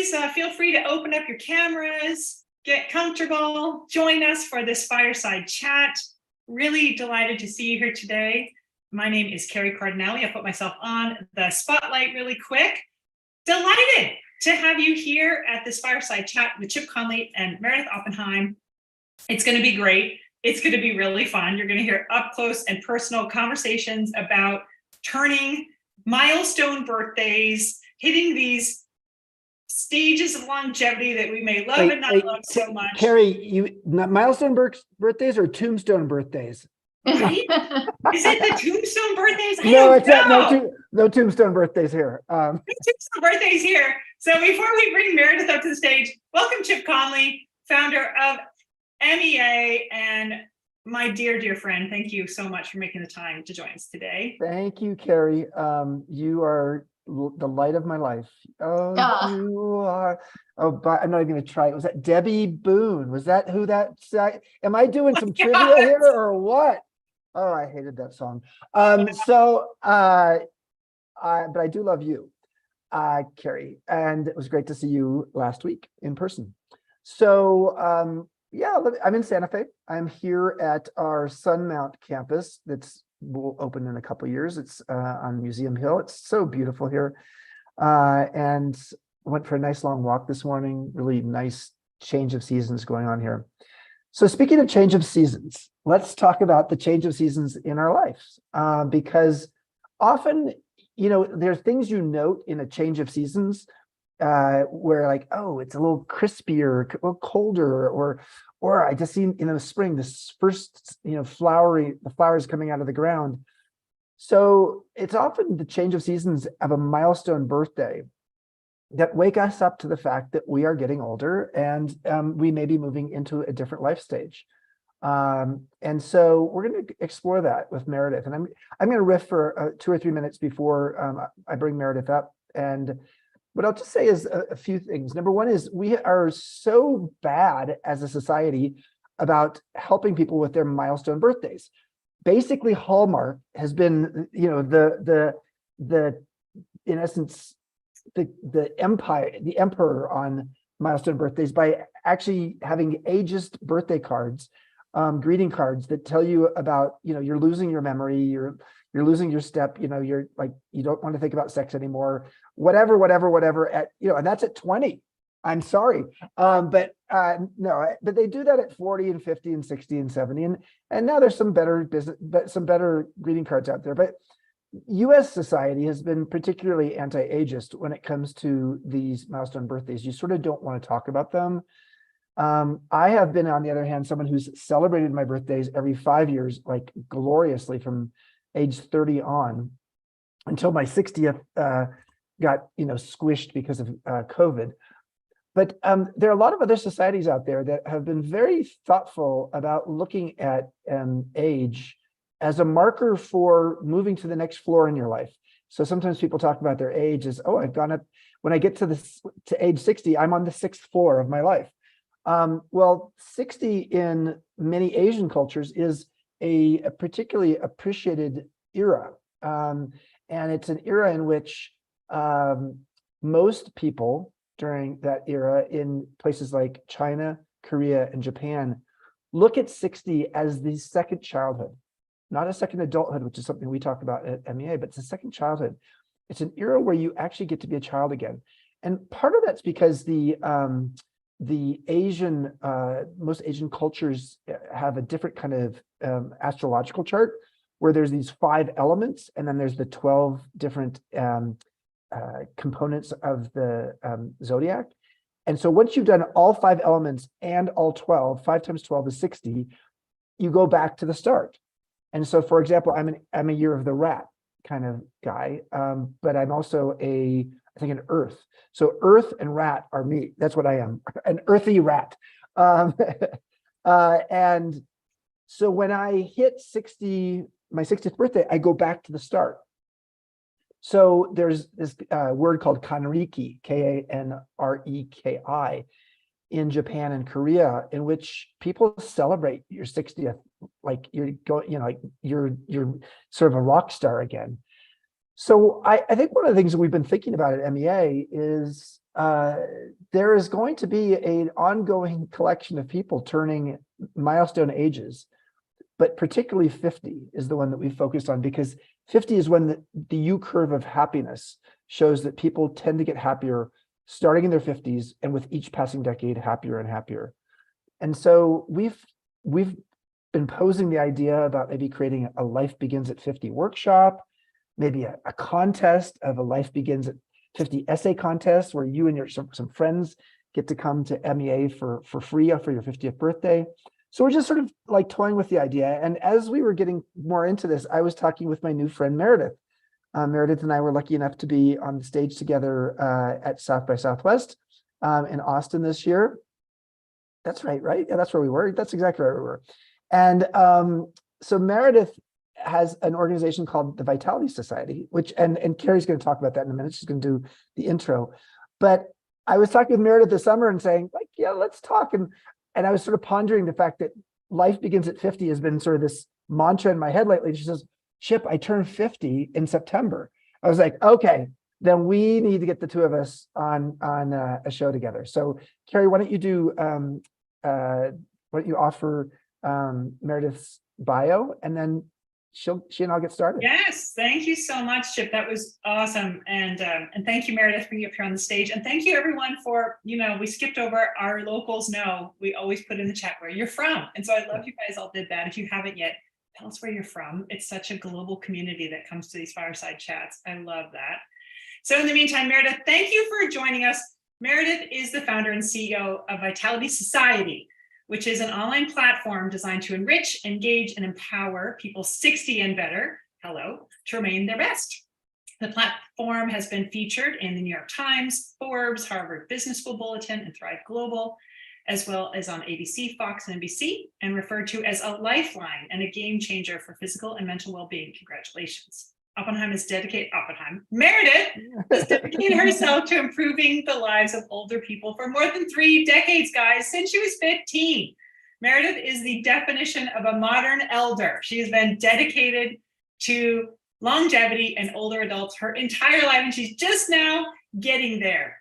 please feel free to open up your cameras, get comfortable, join us for this fireside chat. Really delighted to see you here today. My name is Carrie Cardinelli. I put myself on the spotlight really quick. Delighted to have you here at this fireside chat with Chip Conley and Meredith Oppenheim. It's going to be great. It's going to be really fun. You're going to hear up close and personal conversations about turning milestone birthdays, hitting these stages of longevity that we may love and not love so much. Carrie, milestone birthdays or tombstone birthdays? Right? Is it the tombstone birthdays? No tombstone birthdays here. No tombstone birthdays here. So before we bring Meredith up to the stage, welcome Chip Conley, founder of MEA, and my dear friend. Thank you so much for making the time to join us today. Thank you, Carrie. You are the light of my life. You are. But I'm not even going to try it. Was that Debbie Boone? Was that who that? Am I doing some trivia here or what? Oh, I hated that song. But I do love you, Carrie, and it was great to see you last week in person. So yeah, I'm in Santa Fe. I'm here at our Sunmount campus will open in a couple of years. It's on Museum Hill. It's so beautiful here. And went for a nice long walk this morning. Really nice change of seasons going on here. So speaking of change of seasons, let's talk about the change of seasons in our lives. Because often, there are things you note in a change of seasons where like, oh, it's a little crispier, a little colder, or I just seen in the spring, this first, the flowers coming out of the ground. So it's often the change of seasons of a milestone birthday that wake us up to the fact that we are getting older and we may be moving into a different life stage. And so we're going to explore that with Meredith. And I'm going to riff for 2 or 3 minutes before I bring Meredith up. And what I'll just say is a few things. Number one is we are so bad as a society about helping people with their milestone birthdays. Basically, Hallmark has been, the in essence, the emperor on milestone birthdays by actually having ageist birthday cards, greeting cards that tell you about, you're losing your memory, you're losing your step, you're like, you don't want to think about sex anymore, whatever, and that's at 20. I'm sorry. No, but they do that at 40 and 50 and 60 and 70. And now there's some better greeting cards out there. But US society has been particularly anti-ageist when it comes to these milestone birthdays. You sort of don't want to talk about them. I have been, on the other hand, someone who's celebrated my birthdays every 5 years, like gloriously from age 30 on until my 60th got, squished because of COVID. But there are a lot of other societies out there that have been very thoughtful about looking at age as a marker for moving to the next floor in your life. So sometimes people talk about their age as, oh, I've gone up, when I get to age 60, I'm on the 6th floor of my life. Well, 60 in many Asian cultures is a particularly appreciated era. And it's an era in which most people during that era in places like China, Korea, and Japan look at 60 as the second childhood, not a second adulthood, which is something we talk about at MEA, but it's a second childhood. It's an era where you actually get to be a child again. And part of that's because the Asian, most Asian cultures have a different kind of astrological chart where there's these 5 elements, and then there's the 12 different components of the zodiac. And so once you've done all 5 elements and all 12, 5 times 12 is 60, you go back to the start. And so, for example, I'm a year of the rat kind of guy, but I'm also I think an earth. So earth and rat are me. That's what I am, an earthy rat. And so when I hit 60, my 60th birthday, I go back to the start. So there's this word called kanriki, Kanreki, in Japan and Korea, in which people celebrate your 60th, like you're going, like you're sort of a rock star again. So I think one of the things that we've been thinking about at MEA is there is going to be an ongoing collection of people turning milestone ages, but particularly 50 is the one that we focused on, because 50 is when the U curve of happiness shows that people tend to get happier starting in their 50s, and with each passing decade, happier and happier. And so we've been posing the idea about maybe creating a Life Begins at 50 workshop, maybe a contest of a Life Begins at 50 essay contest where you and some friends get to come to MEA for free for your 50th birthday. So we're just sort of like toying with the idea. And as we were getting more into this, I was talking with my new friend Meredith. Meredith and I were lucky enough to be on the stage together at South by Southwest in Austin this year. That's right? Yeah, that's where we were. That's exactly where we were. And so Meredith has an organization called the Vitality Society, which, and Carrie's going to talk about that in a minute. She's going to do the intro. But I was talking with Meredith this summer and saying, like, yeah, let's talk. And I was sort of pondering the fact that Life Begins at 50 has been sort of this mantra in my head lately. She says, Chip, I turned 50 in September. I was like, okay, then we need to get the two of us on a show together. So Carrie, why don't you do, why don't you offer Meredith's bio, and then she and I'll get started. Yes, thank you so much, Chip. That was awesome. And thank you, Meredith, for being up here on the stage. And thank you, everyone, for, we skipped over our locals. No, we always put in the chat where you're from. And so I love you guys all did that. If you haven't yet, tell us where you're from. It's such a global community that comes to these fireside chats. I love that. So in the meantime, Meredith, thank you for joining us. Meredith is the founder and CEO of Vitality Society, which is an online platform designed to enrich, engage, and empower people 60 and better, to remain their best. The platform has been featured in the New York Times, Forbes, Harvard Business School Bulletin, and Thrive Global, as well as on ABC, Fox, and NBC, and referred to as a lifeline and a game changer for physical and mental well-being. Congratulations. Meredith has dedicated herself to improving the lives of older people for more than 3 decades, guys, since she was 15. Meredith is the definition of a modern elder. She has been dedicated to longevity and older adults her entire life, and she's just now getting there.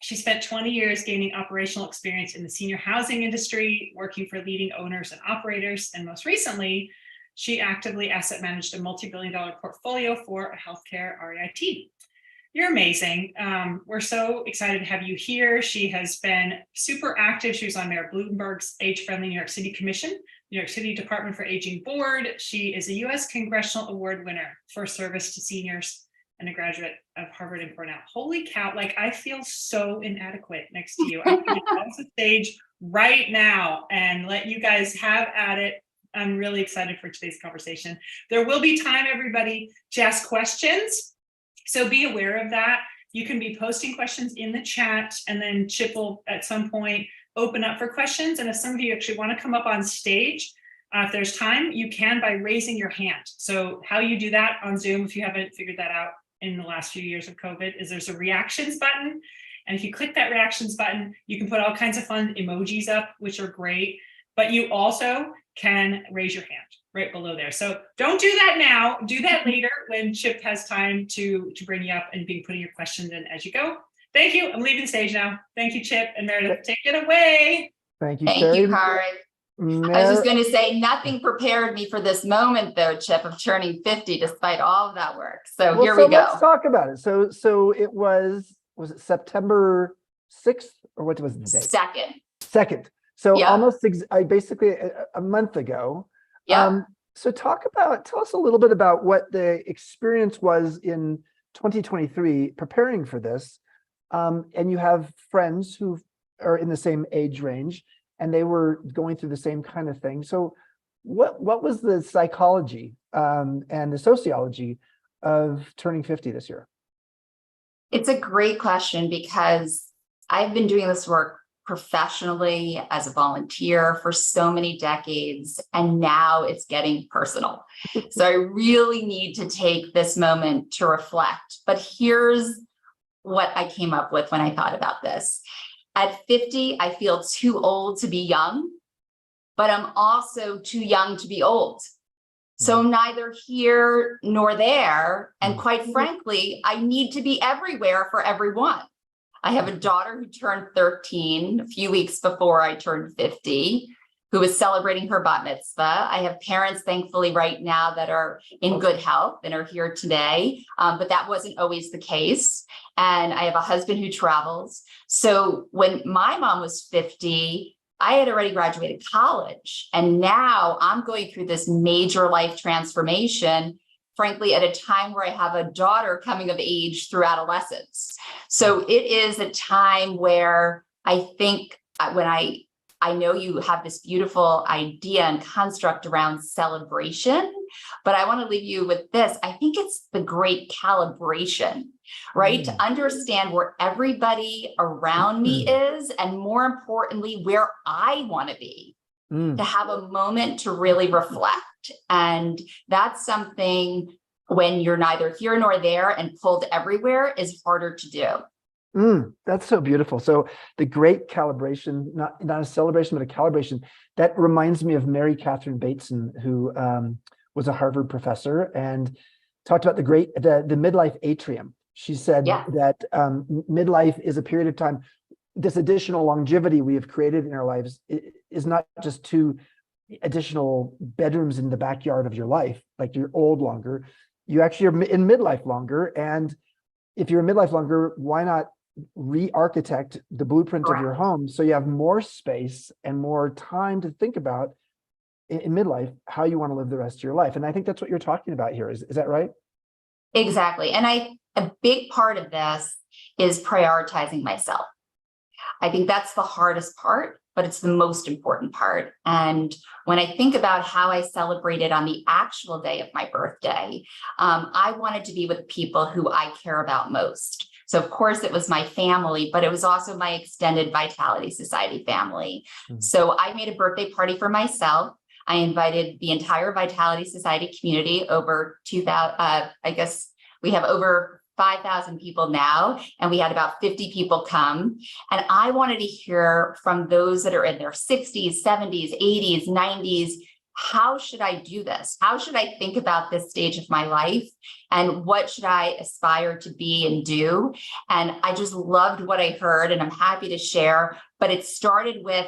She spent 20 years gaining operational experience in the senior housing industry, working for leading owners and operators, and most recently, she actively asset managed a multi-billion-dollar portfolio for a healthcare REIT. You're amazing. We're so excited to have you here. She has been super active. She was on Mayor Bloomberg's Age-Friendly New York City Commission, New York City Department for Aging Board. She is a U.S. Congressional Award winner for service to seniors and a graduate of Harvard and Cornell. Holy cow, like I feel so inadequate next to you. I'm going to pause the stage right now and let you guys have at it. I'm really excited for today's conversation. There will be time, everybody, to ask questions. So be aware of that. You can be posting questions in the chat, and then Chip will at some point open up for questions. And if some of you actually want to come up on stage, if there's time, you can by raising your hand. So how you do that on Zoom, if you haven't figured that out in the last few years of COVID, is there's a reactions button. And if you click that reactions button, you can put all kinds of fun emojis up, which are great. But you also can raise your hand right below there. So don't do that now. Do that later when Chip has time to bring you up and be putting your questions in as you go. Thank you. I'm leaving the stage now. Thank you, Chip and Meredith. Take it away. Thank you, Thank Carrie. you, Kari. I was just going to say, nothing prepared me for this moment, though, Chip, of turning 50, despite all of that work. So here we go. Let's talk about it. So it was it September 6th, or what was the date? 2nd. So yeah. Almost basically a month ago. Yeah. So tell us a little bit about what the experience was in 2023 preparing for this. And you have friends who are in the same age range, and they were going through the same kind of thing. So what was the psychology and the sociology of turning 50 this year? It's a great question, because I've been doing this work professionally as a volunteer for so many decades, and now it's getting personal. So I really need to take this moment to reflect. But here's what I came up with when I thought about this. At 50, I feel too old to be young, but I'm also too young to be old. So I'm neither here nor there. And quite frankly, I need to be everywhere for everyone. I have a daughter who turned 13 a few weeks before I turned 50, who is celebrating her bat mitzvah. I have parents, thankfully, right now that are in good health and are here today, but that wasn't always the case. And I have a husband who travels. So when my mom was 50, I had already graduated college, and now I'm going through this major life transformation, frankly, at a time where I have a daughter coming of age through adolescence. So it is a time where I think when I know you have this beautiful idea and construct around celebration, but I want to leave you with this. I think it's the great calibration, right? To understand where everybody around me is, and more importantly, where I want to be, to have a moment to really reflect. And that's something when you're neither here nor there and pulled everywhere is harder to do. That's so beautiful. So the great calibration, not a celebration, but a calibration, that reminds me of Mary Catherine Bateson, who was a Harvard professor and talked about the midlife atrium. She said that midlife is a period of time. This additional longevity we have created in our lives is not just 2 additional bedrooms in the backyard of your life, like you're old longer. You actually are in midlife longer. And if you're in midlife longer, why not re-architect the blueprint of your home so you have more space and more time to think about in midlife how you want to live the rest of your life? And I think that's what you're talking about here. Is that right? Exactly. And a big part of this is prioritizing myself. I think that's the hardest part, but it's the most important part. And when I think about how I celebrated on the actual day of my birthday, I wanted to be with people who I care about most. So of course it was my family, but it was also my extended Vitality Society family. So I made a birthday party for myself. I invited the entire Vitality Society community, over 2,000, I guess we have over 5,000 people now, and we had about 50 people come. And I wanted to hear from those that are in their 60s, 70s, 80s, 90s, how should I do this? How should I think about this stage of my life? And what should I aspire to be and do? And I just loved what I heard, and I'm happy to share, but it started with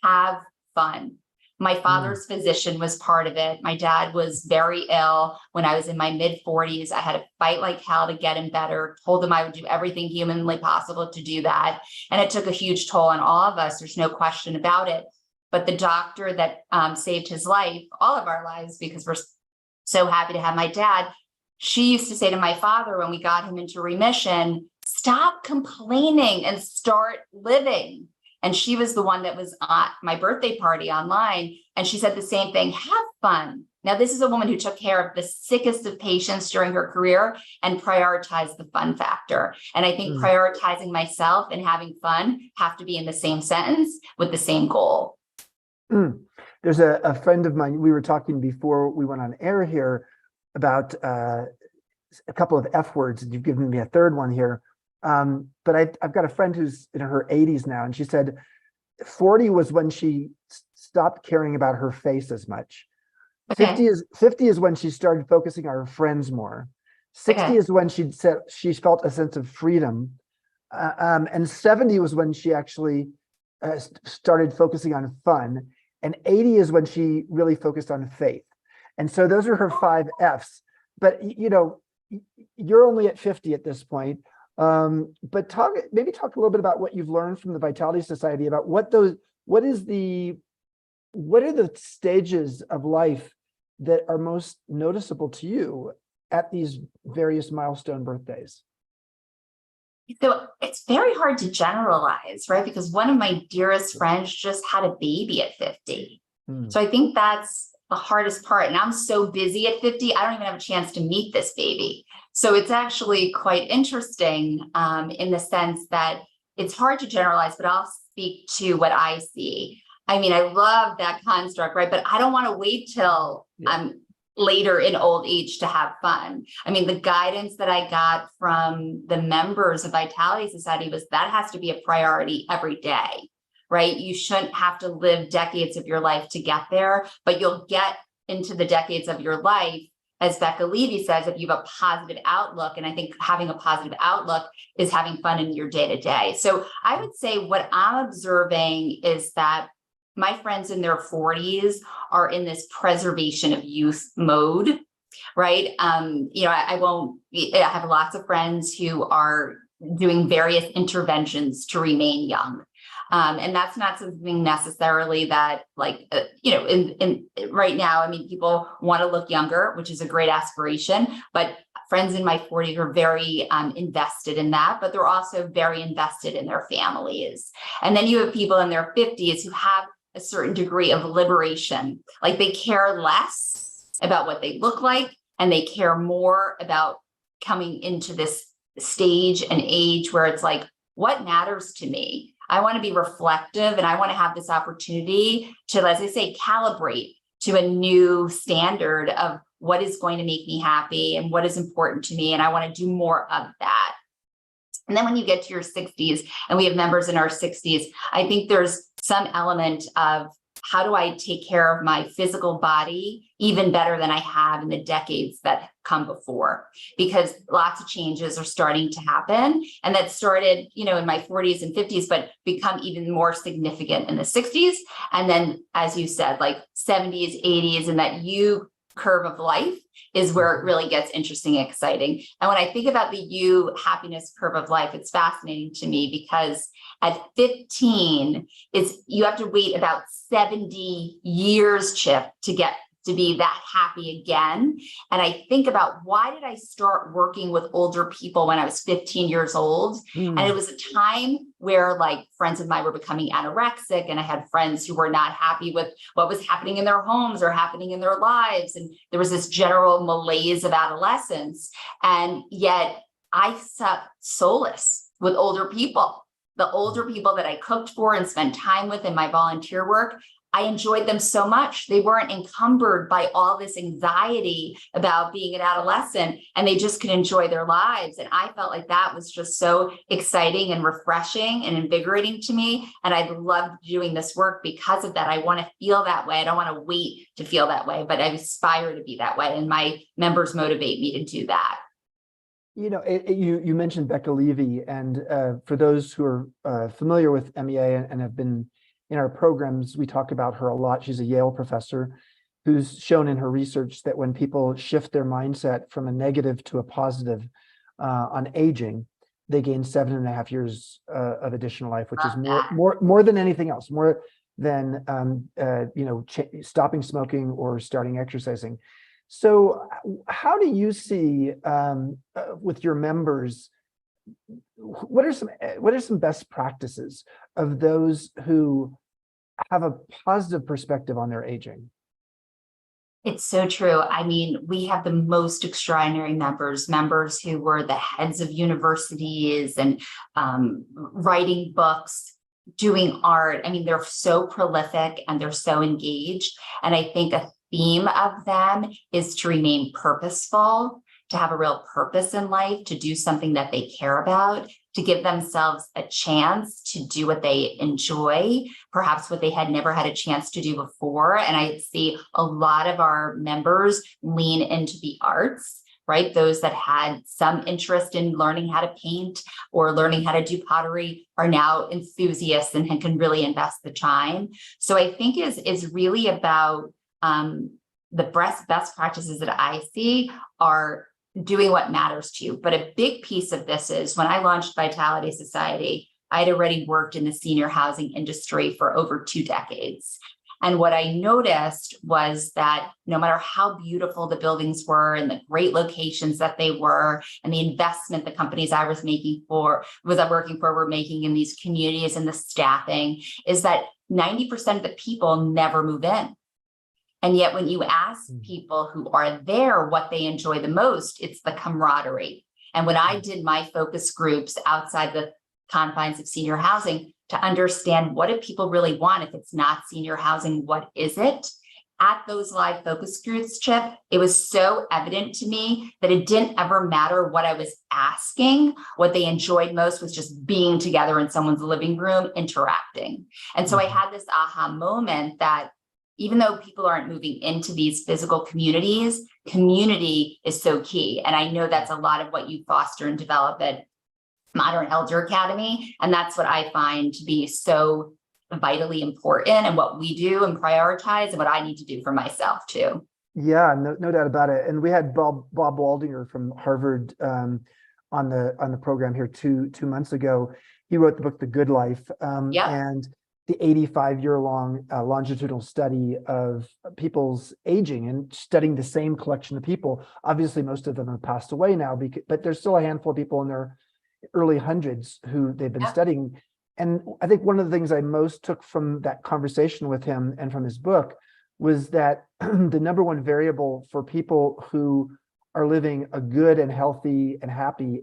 have fun. My father's physician was part of it. My dad was very ill when I was in my mid-40s. I had to fight like hell to get him better, told him I would do everything humanly possible to do that. And it took a huge toll on all of us. There's no question about it. But the doctor that saved his life, all of our lives, because we're so happy to have my dad, she used to say to my father when we got him into remission, stop complaining and start living. And she was the one that was at my birthday party online. And she said the same thing, have fun. Now, this is a woman who took care of the sickest of patients during her career and prioritized the fun factor. And I think prioritizing myself and having fun have to be in the same sentence with the same goal. There's a friend of mine, we were talking before we went on air here about a couple of F words, and you've given me a third one here. But I've got a friend who's in her 80s now, and she said 40 was when she stopped caring about her face as much. Okay. 50 is when she started focusing on her friends more. 60 is when she felt a sense of freedom. And 70 was when she actually started focusing on fun. And 80 is when she really focused on faith. And so those are her 5 Fs. But you're only at 50 at this point. But maybe talk a little bit about what you've learned from the Vitality Society about what are the stages of life that are most noticeable to you at these various milestone birthdays. So it's very hard to generalize, right? Because one of my dearest friends just had a baby at 50. So I think that's the hardest part. And I'm so busy at 50, I don't even have a chance to meet this baby. So it's actually quite interesting in the sense that it's hard to generalize, but I'll speak to what I see. I mean, I love that construct, right? But I don't want to wait till I'm later in old age to have fun. I mean, the guidance that I got from the members of Vitality Society was that has to be a priority every day, right? You shouldn't have to live decades of your life to get there, but you'll get into the decades of your life as Becca Levy says, if you have a positive outlook, and I think having a positive outlook is having fun in your day to day. So I would say what I'm observing is that my friends in their 40s are in this preservation of youth mode, right? I have lots of friends who are doing various interventions to remain young. And that's not something necessarily that right now, I mean, people want to look younger, which is a great aspiration, but friends in my 40s are very invested in that, but they're also very invested in their families. And then you have people in their 50s who have a certain degree of liberation, like they care less about what they look like, and they care more about coming into this stage and age where it's like, what matters to me? I want to be reflective, and I want to have this opportunity to, as I say, calibrate to a new standard of what is going to make me happy and what is important to me. And I want to do more of that. And then when you get to your 60s, and we have members in our 60s, I think there's some element of how do I take care of my physical body even better than I have in the decades that come before, because lots of changes are starting to happen. And that started, in my 40s and 50s, but become even more significant in the 60s. And then, as you said, like 70s, 80s, and that U curve of life is where it really gets interesting and exciting. And when I think about the U happiness curve of life, it's fascinating to me because at 15, you have to wait about 70 years, Chip, to get to be that happy again. And I think about, why did I start working with older people when I was 15 years old? And it was a time where like friends of mine were becoming anorexic, and I had friends who were not happy with what was happening in their homes or happening in their lives. And there was this general malaise of adolescence. And yet I sought solace with older people. The older people that I cooked for and spent time with in my volunteer work, I enjoyed them so much. They weren't encumbered by all this anxiety about being an adolescent, and they just could enjoy their lives. And I felt like that was just so exciting and refreshing and invigorating to me. And I loved doing this work because of that. I want to feel that way. I don't want to wait to feel that way, but I aspire to be that way. And my members motivate me to do that. You mentioned Becca Levy, and for those who are familiar with MEA and have been in our programs, we talk about her a lot. She's a Yale professor who's shown in her research that when people shift their mindset from a negative to a positive on aging, they gain 7.5 years of additional life, which is more than anything else, more than stopping smoking or starting exercising. So how do you see with your members, what are some best practices of those who have a positive perspective on their aging? It's so true. I mean, we have the most extraordinary members who were the heads of universities and writing books, doing art. I mean, they're so prolific and they're so engaged. And I think a theme of them is to remain purposeful, to have a real purpose in life, to do something that they care about, to give themselves a chance to do what they enjoy, perhaps what they had never had a chance to do before. And I see a lot of our members lean into the arts, right? Those that had some interest in learning how to paint or learning how to do pottery are now enthusiasts and can really invest the time. So I think is really about the best practices that I see are doing what matters to you. But a big piece of this is when I launched Vitality Society, I'd already worked in the senior housing industry for over 2 decades. And what I noticed was that no matter how beautiful the buildings were and the great locations that they were, and the investment the companies I was working for were making in these communities and the staffing, is that 90% of the people never move in. And yet when you ask people who are there what they enjoy the most, it's the camaraderie. And when I did my focus groups outside the confines of senior housing to understand what do people really want, if it's not senior housing, what is it? At those live focus groups, Chip, it was so evident to me that it didn't ever matter what I was asking. What they enjoyed most was just being together in someone's living room, interacting. And so I had this aha moment that even though people aren't moving into these physical communities, community is so key. And I know that's a lot of what you foster and develop at Modern Elder Academy. And that's what I find to be so vitally important, and what we do and prioritize, and what I need to do for myself too. Yeah, no doubt about it. And we had Bob Waldinger from Harvard on the program here two months ago. He wrote the book The Good Life, and the 85-year-long longitudinal study of people's aging, and studying the same collection of people. Obviously, most of them have passed away now, but there's still a handful of people in their early hundreds who they've been studying. And I think one of the things I most took from that conversation with him and from his book was that the number one variable for people who are living a good and healthy and happy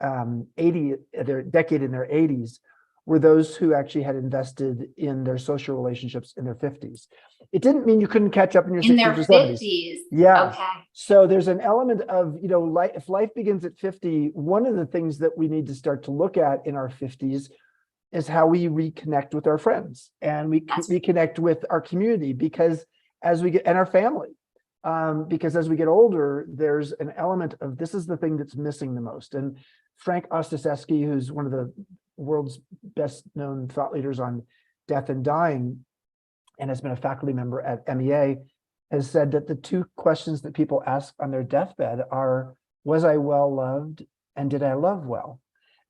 their decade in their 80s were those who actually had invested in their social relationships in their 50s. It didn't mean you couldn't catch up in your 60s or 70s. Yeah. Okay. So there's an element of, if life begins at 50, one of the things that we need to start to look at in our 50s is how we reconnect with our friends, and we reconnect with our community, because as we get, and our family, because as we get older, there's an element of, this is the thing that's missing the most. And Frank Ostaseski, who's one of the world's best known thought leaders on death and dying, and has been a faculty member at MEA, has said that the two questions that people ask on their deathbed are, was I well loved, and did I love well?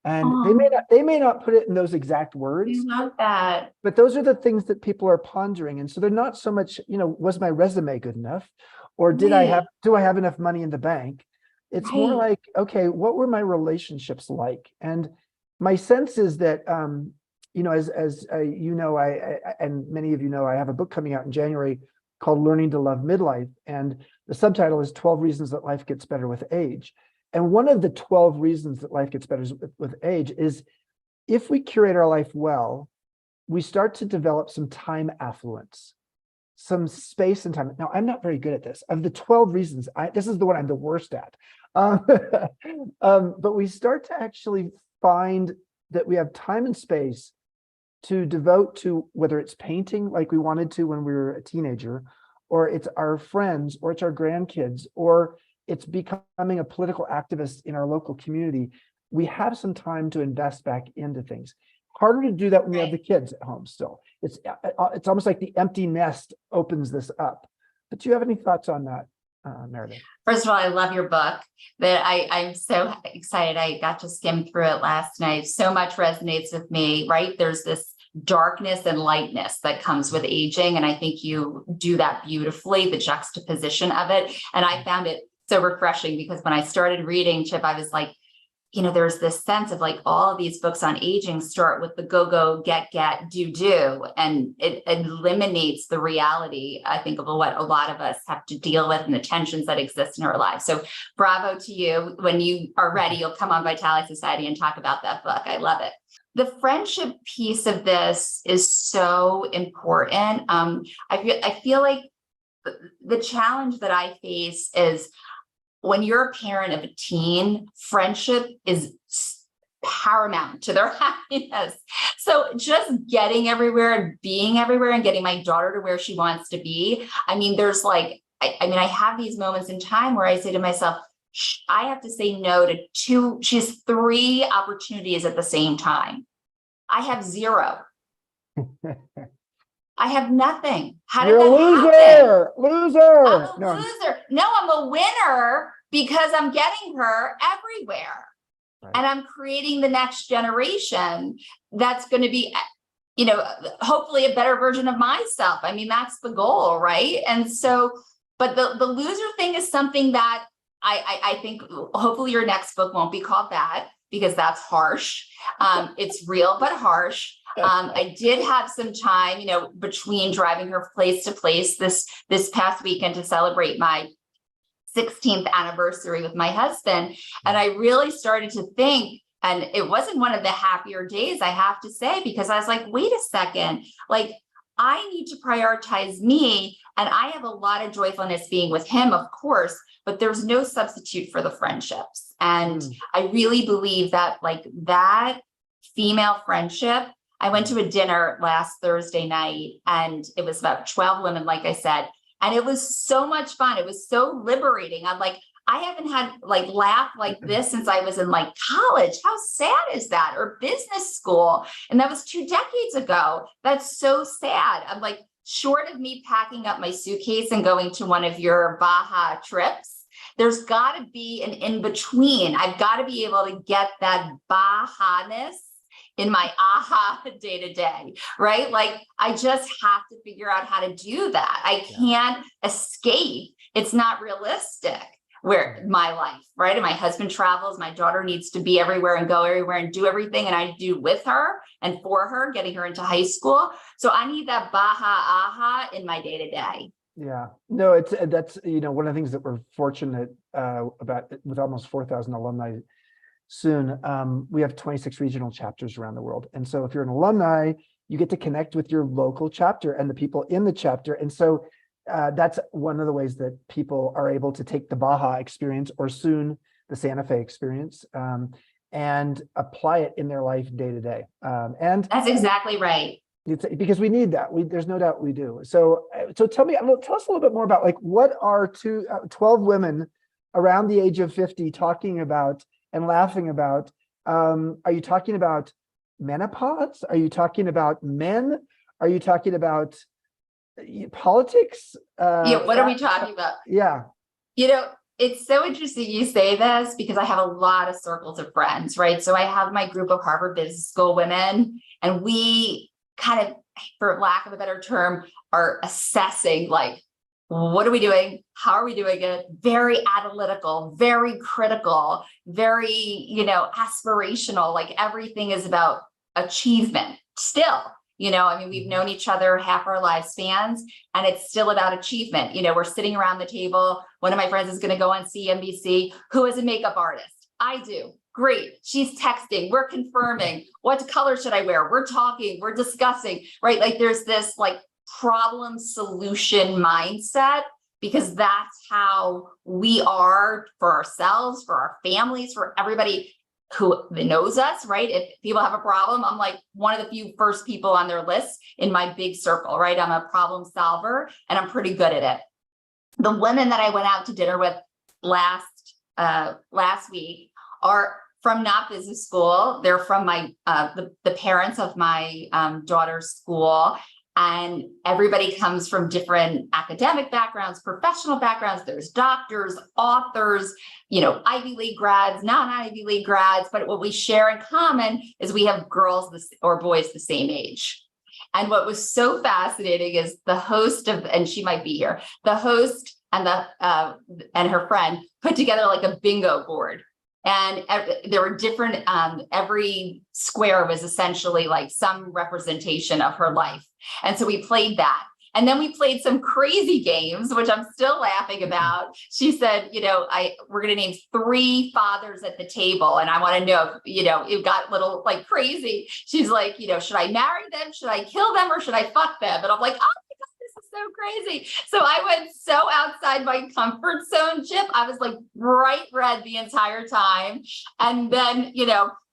And they may not put it in those exact words. I love that. But those are the things that people are pondering. And so they're not so much, was my resume good enough? Or do I have enough money in the bank? It's more like, okay, what were my relationships like? And my sense is that, as I and many of you know, I have a book coming out in January called Learning to Love Midlife. And the subtitle is 12 Reasons That Life Gets Better with Age. And one of the 12 reasons that life gets better with age is, if we curate our life well, we start to develop some time affluence, some space and time. Now, I'm not very good at this. Of the 12 reasons, this is the one I'm the worst at. But we start to actually find that we have time and space to devote to, whether it's painting like we wanted to when we were a teenager, or it's our friends, or it's our grandkids, or it's becoming a political activist in our local community. We have some time to invest back into things. Harder to do that when we have the kids at home still. It's almost like the empty nest opens this up. But do you have any thoughts on that, Meredith? First of all, I love your book. That I'm so excited. I got to skim through it last night. So much resonates with me, right? There's this darkness and lightness that comes with aging. And I think you do that beautifully, the juxtaposition of it. And I found it so refreshing, because when I started reading, Chip, I was like, there's this sense of like, all of these books on aging start with the go, get, do. And it eliminates the reality, I think, of what a lot of us have to deal with and the tensions that exist in our lives. So bravo to you. When you are ready, you'll come on Vitality Society and talk about that book. I love it. The friendship piece of this is so important. I feel like the challenge that I face is, when you're a parent of a teen, friendship is paramount to their happiness. So just getting everywhere and being everywhere and getting my daughter to where she wants to be. There's like, I have these moments in time where I say to myself, I have to say no to she has 3 opportunities at the same time. I have 0. I have nothing. How did that happen? Loser. I'm a loser. No, I'm a winner, because I'm getting her everywhere. Right. And I'm creating the next generation that's going to be, hopefully a better version of myself. That's the goal, right? And so, but the loser thing is something that I think hopefully your next book won't be called that, because that's harsh. It's real, but harsh. I did have some time, between driving her place to place this past weekend to celebrate my 16th anniversary with my husband. And I really started to think, and it wasn't one of the happier days, I have to say, because I was like, wait a second, like, I need to prioritize me. And I have a lot of joyfulness being with him, of course, but there's no substitute for the friendships. And I really believe that, like, that female friendship, I went to a dinner last Thursday night, and it was about 12 women, like I said, and it was so much fun. It was so liberating. I'm like, I haven't had like laugh like this since I was in like college. How sad is that? Or business school. And that was 2 decades ago. That's so sad. I'm like, short of me packing up my suitcase and going to one of your Baja trips, there's got to be an in-between. I've got to be able to get that Baja-ness in my aha day to day, right? Like, I just have to figure out how to do that. I can't escape. It's not realistic where my life, right? And my husband travels, my daughter needs to be everywhere and go everywhere and do everything. And I do with her and for her, getting her into high school. So I need that Baja aha in my day to day. Yeah, no, that's, one of the things that we're fortunate about with almost 4,000 alumni soon. We have 26 regional chapters around the world. And so if you're an alumni, you get to connect with your local chapter and the people in the chapter. And so that's one of the ways that people are able to take the Baja experience, or soon the Santa Fe experience, and apply it in their life day to day. And that's exactly right. It's because we need that. There's no doubt we do. So tell us a little bit more about, like, what are 12 women around the age of 50 talking about and laughing about? Are you talking about menopause? Are you talking about men? Are you talking about politics? What are we talking about? Yeah. It's so interesting you say this, because I have a lot of circles of friends, right? So I have my group of Harvard Business School women, and we kind of, for lack of a better term, are assessing, like, what are we doing? How are we doing it? Very analytical, very critical, very, aspirational. Like, everything is about achievement still. We've known each other half our lifespans, and it's still about achievement. We're sitting around the table. One of my friends is going to go on CNBC. Who is a makeup artist? I do. Great. She's texting. We're confirming. What color should I wear? We're talking. We're discussing, right? Like, there's this like problem solution mindset, because that's how we are for ourselves, for our families, for everybody who knows us, right? If people have a problem, I'm like one of the few first people on their list in my big circle, right? I'm a problem solver, and I'm pretty good at it. The women that I went out to dinner with last week are from not business school. They're from my the parents of my daughter's school. And everybody comes from different academic backgrounds, professional backgrounds. There's doctors, authors, Ivy League grads, non-Ivy League grads. But what we share in common is we have girls or boys the same age. And what was so fascinating is the host and she might be here, the host and her friend put together like a bingo board. And there were different, every square was essentially like some representation of her life. And so we played that. And then we played some crazy games, which I'm still laughing about. She said, we're going to name 3 fathers at the table. And I want to know, it got a little like crazy. She's like, should I marry them? Should I kill them? Or should I fuck them? And I'm like, oh, so crazy. So I went so outside my comfort zone, Chip. I was like bright red the entire time. And then,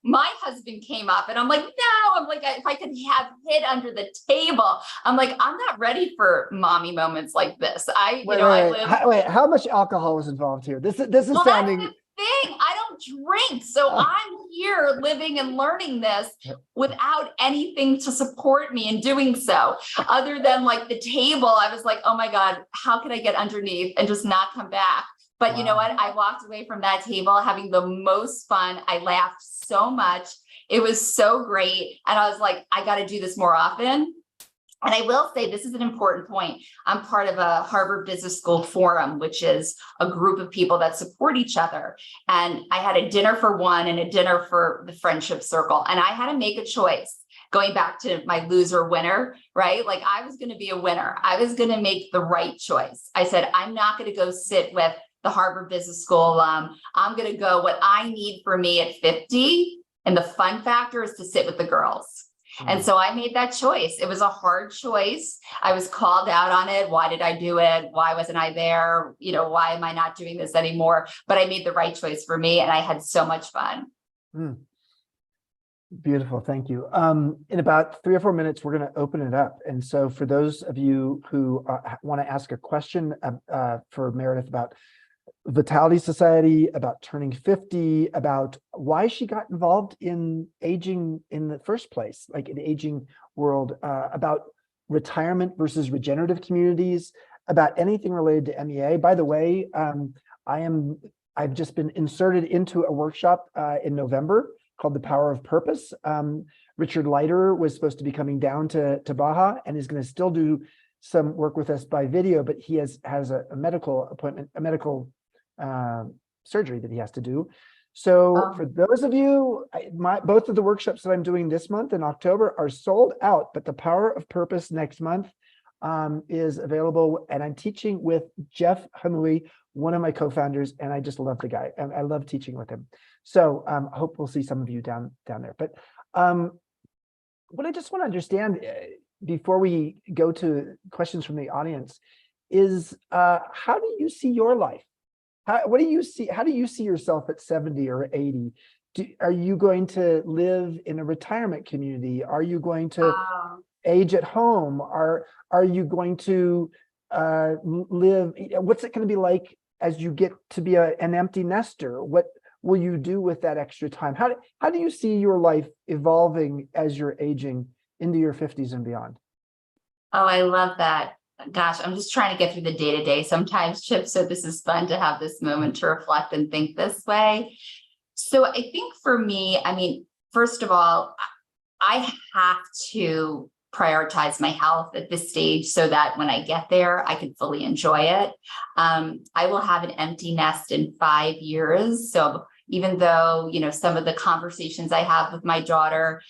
my husband came up and I'm like, no, I'm like, if I could have hid under the table, I'm like, I'm not ready for mommy moments like this. Wait, how much alcohol was involved here? This is sounding. That's the thing. I don't drink. So I'm here living and learning this without anything to support me in doing so, other than like the table. I was like, oh my God, how could I get underneath and just not come back? But you know what? I walked away from that table having the most fun. I laughed so much. It was so great. And I was like, I got to do this more often. And I will say, this is an important point. I'm part of a Harvard Business School forum, which is a group of people that support each other. And I had a dinner for one and a dinner for the friendship circle. And I had to make a choice. Going back to my loser winner, right? Like, I was going to be a winner. I was going to make the right choice. I said, I'm not going to go sit with the Harvard Business School. I'm going to go what I need for me at 50. And the fun factor is to sit with the girls. And so I made that choice. It was a hard choice. I was called out on it. Why did I do it? Why wasn't I there? Why am I not doing this anymore? But I made the right choice for me, and I had so much fun. Beautiful, thank you. In about 3 or 4 minutes, we're going to open it up. And so for those of you who want to ask a question for Meredith about Vitality Society, about turning 50, about why she got involved in aging in the first place, like in the aging world, about retirement versus regenerative communities, about anything related to MEA. By the way, I've just been inserted into a workshop in November called The Power of Purpose. Richard Leiter was supposed to be coming down to Baja and is going to still do some work with us by video, but he has a medical appointment, a medical surgery that he has to do. So for those of you, both of the workshops that I'm doing this month in October are sold out, but The Power of Purpose next month is available. And I'm teaching with Jeff Hamui, one of my co-founders, and I just love the guy. And I love teaching with him. So I hope we'll see some of you down there. But what I just want to understand before we go to questions from the audience is how do you see your life? How do you see yourself at 70 or 80? Are you going to live in a retirement community? Are you going to age at home? Are you going to live? What's it going to be like as you get to be an empty nester? What will you do with that extra time? How do you see your life evolving as you're aging into your 50s and beyond? Oh, I love that. Gosh, I'm just trying to get through the day-to-day sometimes, Chip. So this is fun to have this moment to reflect and think this way. So I think for me, I mean, first of all, I have to prioritize my health at this stage so that when I get there, I can fully enjoy it. I will have an empty nest in 5 years. So even though, you know, some of the conversations I have with my daughter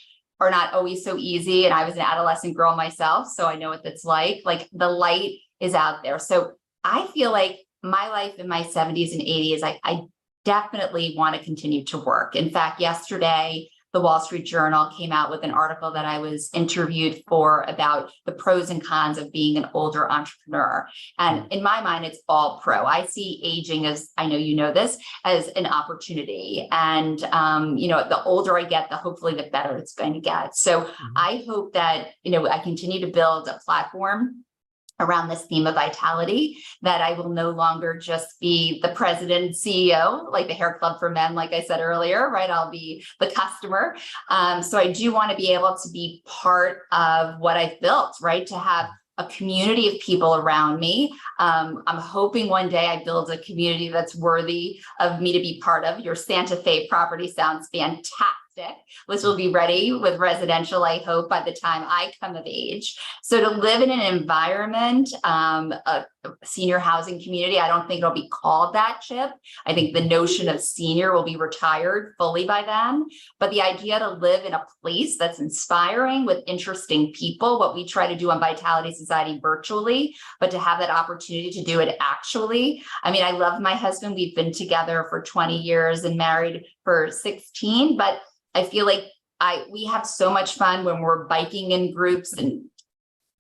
are not always so easy, and I was an adolescent girl myself, so I know what that's like the light is out there. So I feel like my life in my 70s and 80s, I definitely want to continue to work. In fact, yesterday, the Wall Street Journal came out with an article that I was interviewed for about the pros and cons of being an older entrepreneur. And in my mind, it's all pro. I see aging as, I know you know this, as an opportunity. And, you know, the older I get, hopefully the better it's going to get. So I hope that, you know, I continue to build a platform around this theme of vitality, that I will no longer just be the president and CEO, like the hair club for men, like I said earlier, right? I'll be the customer. So I do want to be able to be part of what I've built, right? To have a community of people around me. I'm hoping one day I build a community that's worthy of me to be part of. Your Santa Fe property sounds fantastic, which will be ready with residential, I hope, by the time I come of age. So to live in an environment, a senior housing community, I don't think it'll be called that, Chip. I think the notion of senior will be retired fully by then. But the idea to live in a place that's inspiring with interesting people, what we try to do on Vitality Society virtually, but to have that opportunity to do it actually. I mean, I love my husband. We've been together for 20 years and married for 16, but I feel like we have so much fun when we're biking in groups and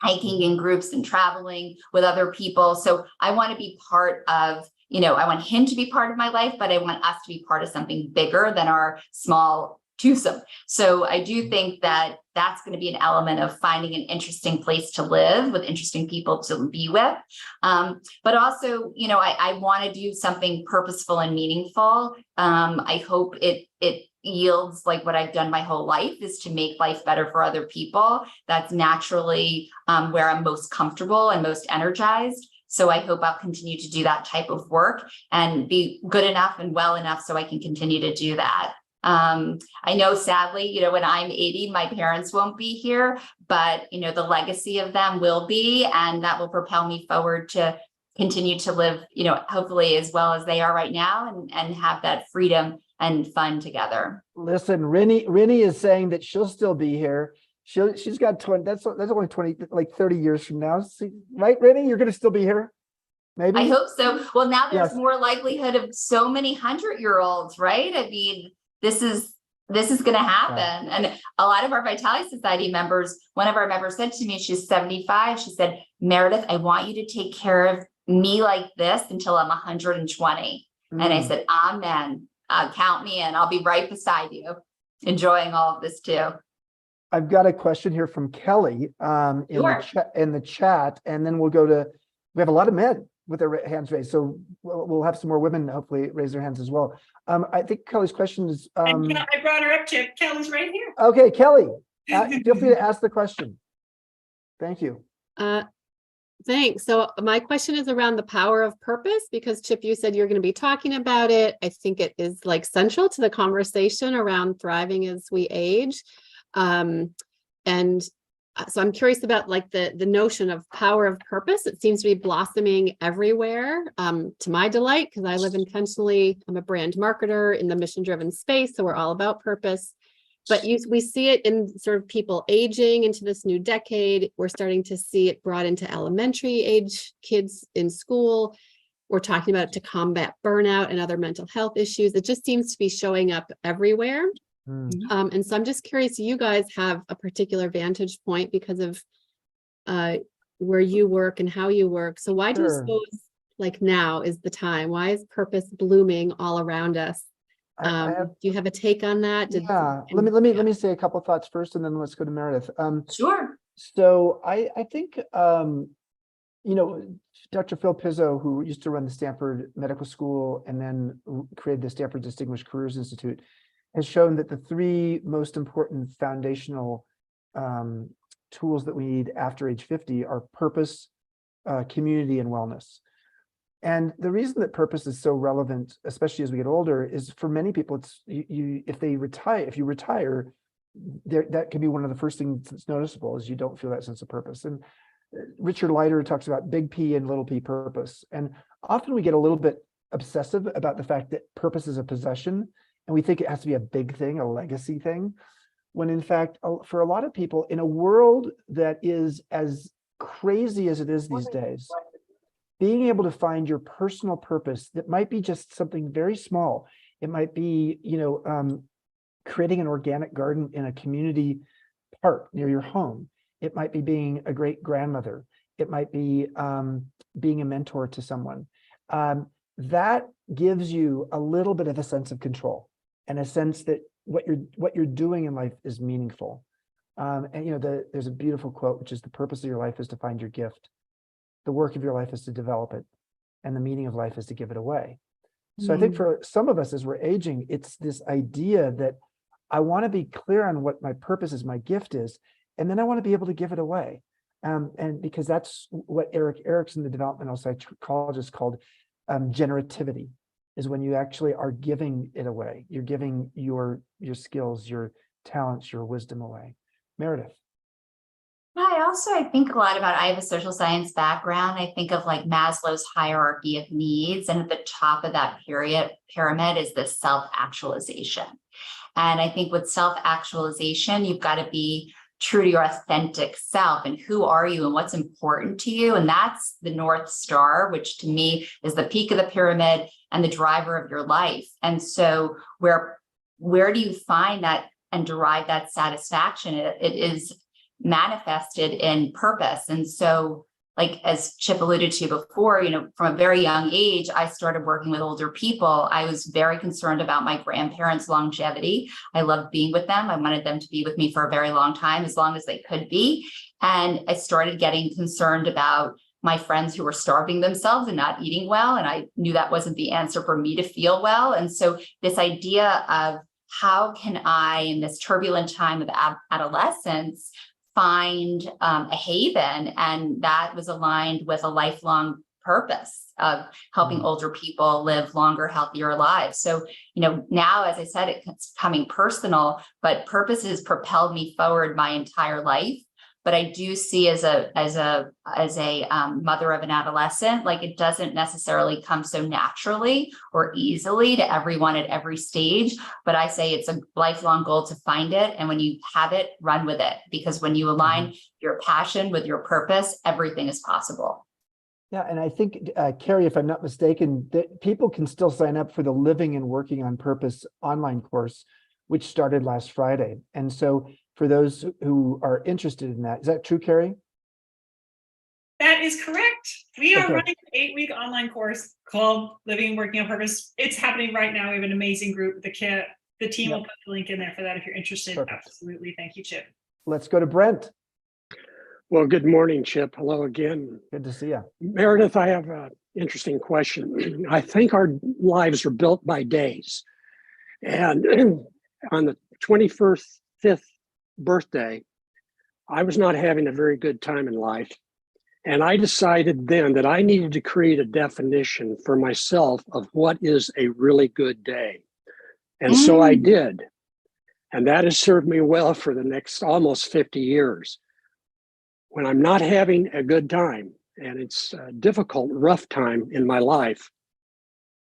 hiking in groups and traveling with other people. So I want to be part of, you know, I want him to be part of my life, but I want us to be part of something bigger than our small twosome. So I do think that that's going to be an element of finding an interesting place to live with interesting people to be with. But also, you know, I want to do something purposeful and meaningful. I hope it yields like what I've done my whole life, is to make life better for other people. That's naturally where I'm most comfortable and most energized. So I hope I'll continue to do that type of work and be good enough and well enough so I can continue to do that. I know, sadly, you know, when I'm 80, my parents won't be here, but, you know, the legacy of them will be, and that will propel me forward to continue to live, you know, hopefully as well as they are right now, and have that freedom and fun together. Listen, Rinny is saying that she'll still be here. She's got 20, that's only 20, like 30 years from now. See, right, Rinny? You're going to still be here? Maybe? I hope so. Well, now there's Yes. more likelihood of so many 100-year-olds, right? I mean, this is going to happen. Yeah. And a lot of our Vitality Society members, one of our members said to me, she's 75. She said, Meredith, I want you to take care of me like this until I'm 120. And I said, amen. Count me in. I'll be right beside you. enjoying all of this too. I've got a question here from Kelly Sure. in the chat, and then we'll go to, we have a lot of men with their hands raised, so we'll have some more women hopefully raise their hands as well. I think Kelly's question is, And I brought her up, Chip. Kelly's right here. okay, Kelly, feel free to ask the question. Thank you. Thanks. So my question is around the power of purpose, because Chip, you said you're going to be talking about it. I think it is like central to the conversation around thriving as we age. So I'm curious about like the notion of power of purpose. It seems to be blossoming everywhere, to my delight, because I live intentionally. I'm a brand marketer in the mission-driven space, so we're all about purpose. But we see it in sort of people aging into this new decade. We're starting to see it brought into elementary age kids in school. We're talking about it to combat burnout and other mental health issues. It just seems to be showing up everywhere. And so I'm just curious, you guys have a particular vantage point because of where you work and how you work. So why do you suppose like now is the time? Why is purpose blooming all around us? Do you have a take on that? Let me say a couple thoughts first, and then let's go to Meredith. Sure. So I think Dr. Phil Pizzo, who used to run the Stanford Medical School and then created the Stanford Distinguished Careers Institute, has shown that the three most important foundational tools that we need after age 50 are purpose, community, and wellness. And the reason that purpose is so relevant, especially as we get older, is for many people, it's if you retire, that can be one of the first things that's noticeable is you don't feel that sense of purpose. And Richard Leider talks about big P and little p purpose. And often we get a little bit obsessive about the fact that purpose is a possession, and we think it has to be a big thing, a legacy thing, when in fact, for a lot of people in a world that is as crazy as it is these days, being able to find your personal purpose that might be just something very small. It might be, creating an organic garden in a community park near your home. It might be being a great grandmother. It might be being a mentor to someone. That gives you a little bit of a sense of control and a sense that what you're doing in life is meaningful. There's a beautiful quote, which is the purpose of your life is to find your gift. The work of your life is to develop it, and the meaning of life is to give it away. So I think for some of us as we're aging, it's this idea that I want to be clear on what my purpose is, my gift is, and then I want to be able to give it away. And because that's what Erik Erikson, the developmental psychologist, called generativity, is when you actually are giving it away. You're giving your skills, your talents, your wisdom away. Meredith. I think a lot about, I have a social science background. I think of like Maslow's hierarchy of needs. And at the top of that pyramid is the self-actualization. And I think with self-actualization, you've got to be true to your authentic self and who are you and what's important to you. And that's the North Star, which to me is the peak of the pyramid and the driver of your life. And so where do you find that and derive that satisfaction? It is manifested in purpose. And so, like as Chip alluded to before, from a very young age, I started working with older people. I was very concerned about my grandparents' longevity. I loved being with them. I wanted them to be with me for a very long time, as long as they could be. And I started getting concerned about my friends who were starving themselves and not eating well. And I knew that wasn't the answer for me to feel well. And so this idea of how can I, in this turbulent time of adolescence, find a haven, and that was aligned with a lifelong purpose of helping older people live longer, healthier lives. So, now, as I said, it's becoming personal, but purpose has propelled me forward my entire life. But I do see as a mother of an adolescent, like it doesn't necessarily come so naturally or easily to everyone at every stage. But I say it's a lifelong goal to find it. And when you have it, run with it. Because when you align your passion with your purpose, everything is possible. Yeah, and I think, Carrie, if I'm not mistaken, that people can still sign up for the Living and Working on Purpose online course, which started last Friday. And so for those who are interested in that, is that true, Carrie? That is correct. We are running an 8-week online course called Living and Working on Purpose. It's happening right now. We have an amazing group. The The team Yep. will put the link in there for that if you're interested. Perfect. Absolutely. Thank you, Chip. Let's go to Brent. Well, good morning, Chip. Hello again. Good to see you. Meredith, I have an interesting question. I think our lives are built by days. And on the 21st, 5th birthday, I was not having a very good time in life. And I decided then that I needed to create a definition for myself of what is a really good day. And so I did. And that has served me well for the next almost 50 years. When I'm not having a good time, and it's a difficult, rough time in my life,